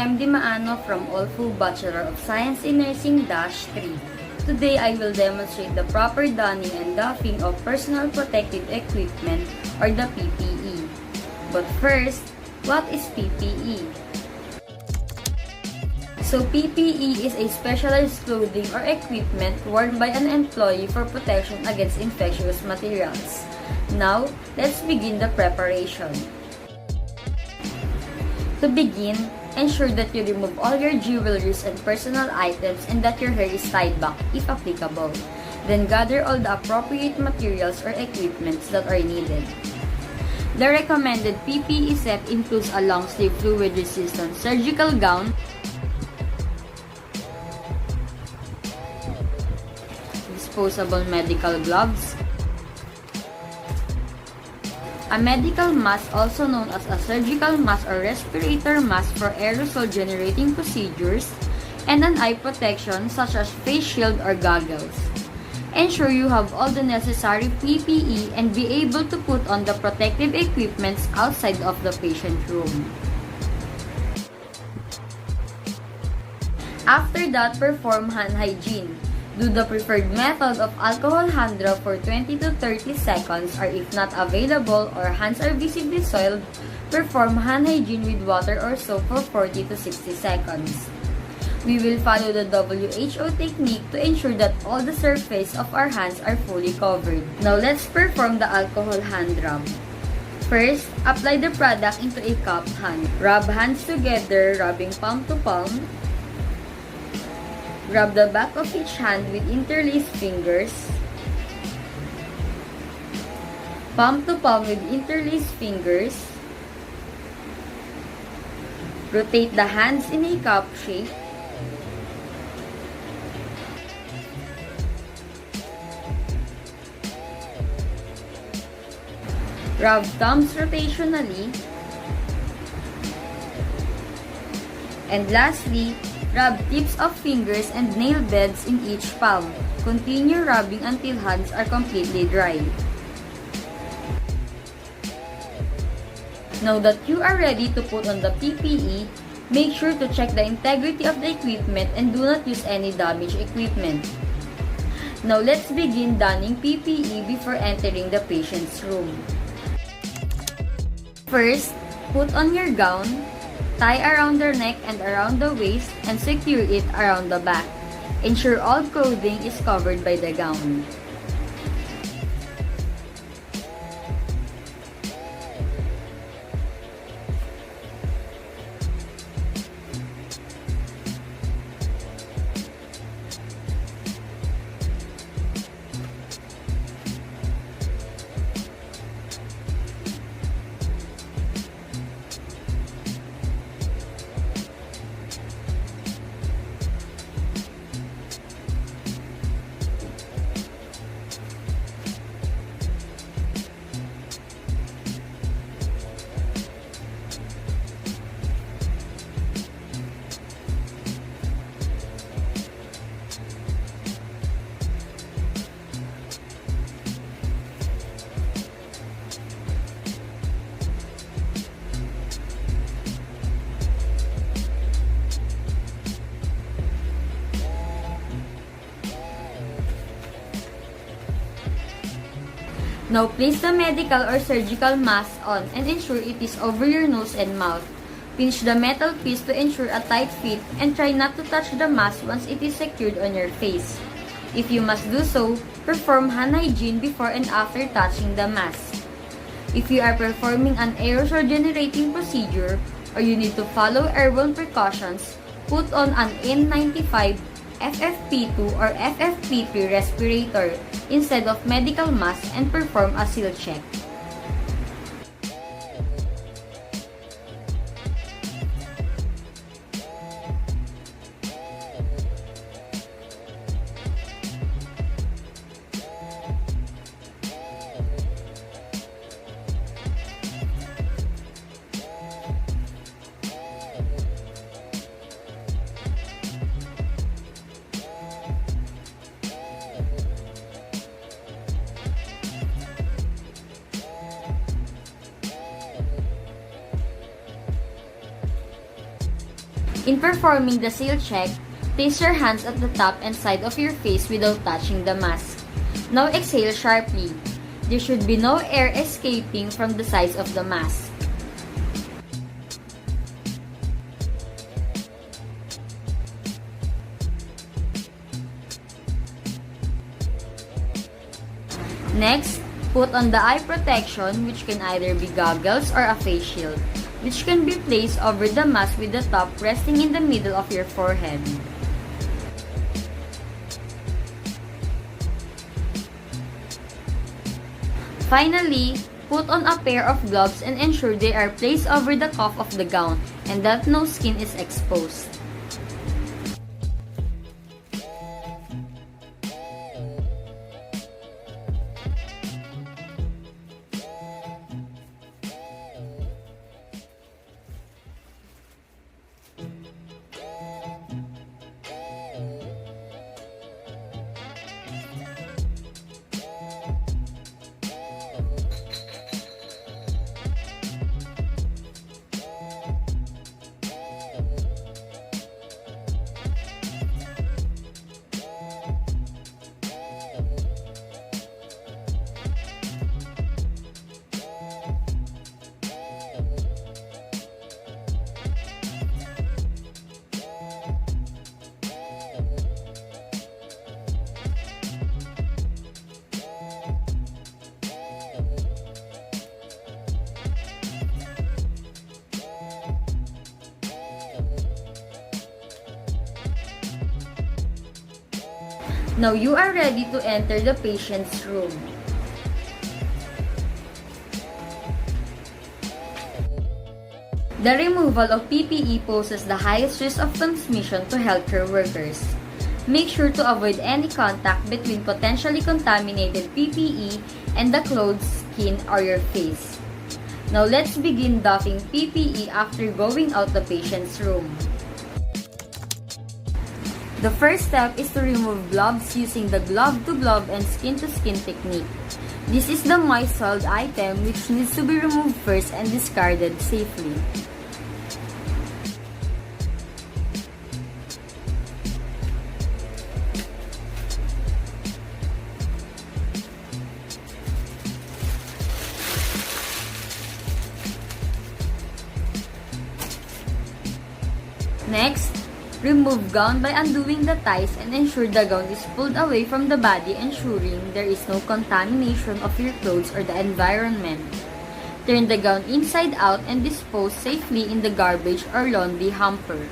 MD Maano from Olfu Bachelor of Science in Nursing-3. Today, I will demonstrate the proper donning and doffing of personal protective equipment or the PPE. But first, what is PPE? So PPE is a specialized clothing or equipment worn by an employee for protection against infectious materials. Now, let's begin the preparation. To begin, ensure that you remove all your jewelries and personal items and that your hair is tied back if applicable. Then gather all the appropriate materials or equipments that are needed. The recommended PPE set includes a long-sleeve fluid-resistant surgical gown, disposable medical gloves, a medical mask also known as a surgical mask or respirator mask for aerosol-generating procedures, and an eye protection such as face shield or goggles. Ensure you have all the necessary PPE and be able to put on the protective equipments outside of the patient room. After that, perform hand hygiene. Do the preferred method of alcohol hand rub for 20 to 30 seconds, or if not available or hands are visibly soiled, perform hand hygiene with water or soap for 40 to 60 seconds. We will follow the WHO technique to ensure that all the surface of our hands are fully covered. Now let's perform the alcohol hand rub. First, apply the product into a cupped hand. Rub hands together, rubbing palm to palm. Rub the back of each hand with interlaced fingers. Palm to palm with interlaced fingers. Rotate the hands in a cup shape. Rub thumbs rotationally. And lastly, rub tips of fingers and nail beds in each palm. Continue rubbing until hands are completely dry. Now that you are ready to put on the PPE, make sure to check the integrity of the equipment and do not use any damaged equipment. Now let's begin donning PPE before entering the patient's room. First, put on your gown. Tie around the neck and around the waist and secure it around the back. Ensure all clothing is covered by the gown. Now place the medical or surgical mask on and ensure it is over your nose and mouth. Pinch the metal piece to ensure a tight fit and try not to touch the mask once it is secured on your face. If you must do so, perform hand hygiene before and after touching the mask. If you are performing an aerosol generating procedure or you need to follow airborne precautions, put on an N95, FFP2 or FFP3 respirator instead of medical mask and perform a seal check. In performing the seal check, place your hands at the top and side of your face without touching the mask. Now exhale sharply. There should be no air escaping from the sides of the mask. Next, put on the eye protection, which can either be goggles or a face shield, which can be placed over the mask with the top resting in the middle of your forehead. Finally, put on a pair of gloves and ensure they are placed over the cuff of the gown and that no skin is exposed. Now you are ready to enter the patient's room. The removal of PPE poses the highest risk of transmission to healthcare workers. Make sure to avoid any contact between potentially contaminated PPE and the clothes, skin, or your face. Now let's begin doffing PPE after going out the patient's room. The first step is to remove gloves using the glove-to-glove and skin-to-skin technique. This is the moist soiled item which needs to be removed first and discarded safely. Next, remove gown by undoing the ties and ensure the gown is pulled away from the body, ensuring there is no contamination of your clothes or the environment. Turn the gown inside out and dispose safely in the garbage or laundry hamper.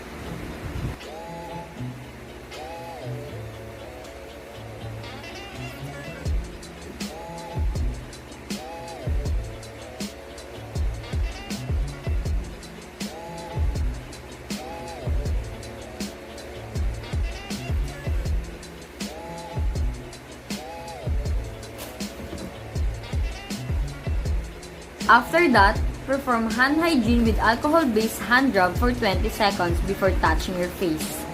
After that, perform hand hygiene with alcohol-based hand rub for 20 seconds before touching your face.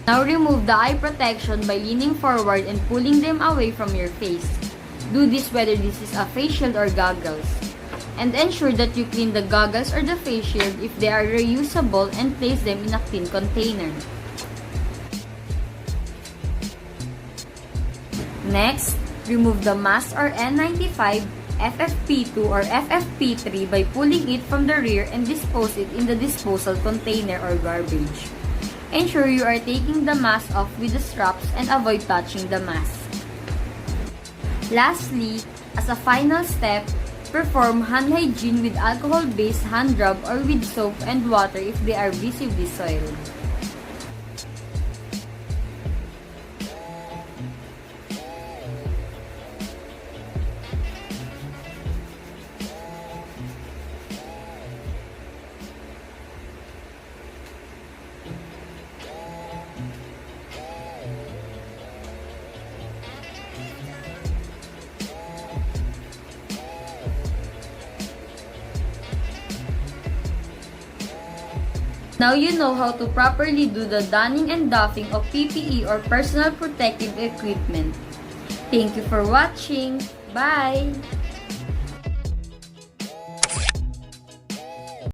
Now remove the eye protection by leaning forward and pulling them away from your face. Do this whether this is a face shield or goggles. And ensure that you clean the goggles or the face shield if they are reusable and place them in a clean container. Next, remove the mask or N95, FFP2 or FFP3 by pulling it from the rear and dispose it in the disposal container or garbage. Ensure you are taking the mask off with the straps and avoid touching the mask. Lastly, as a final step, perform hand hygiene with alcohol-based hand rub or with soap and water if they are visibly soiled. Now you know how to properly do the donning and doffing of PPE or personal protective equipment. Thank you for watching. Bye!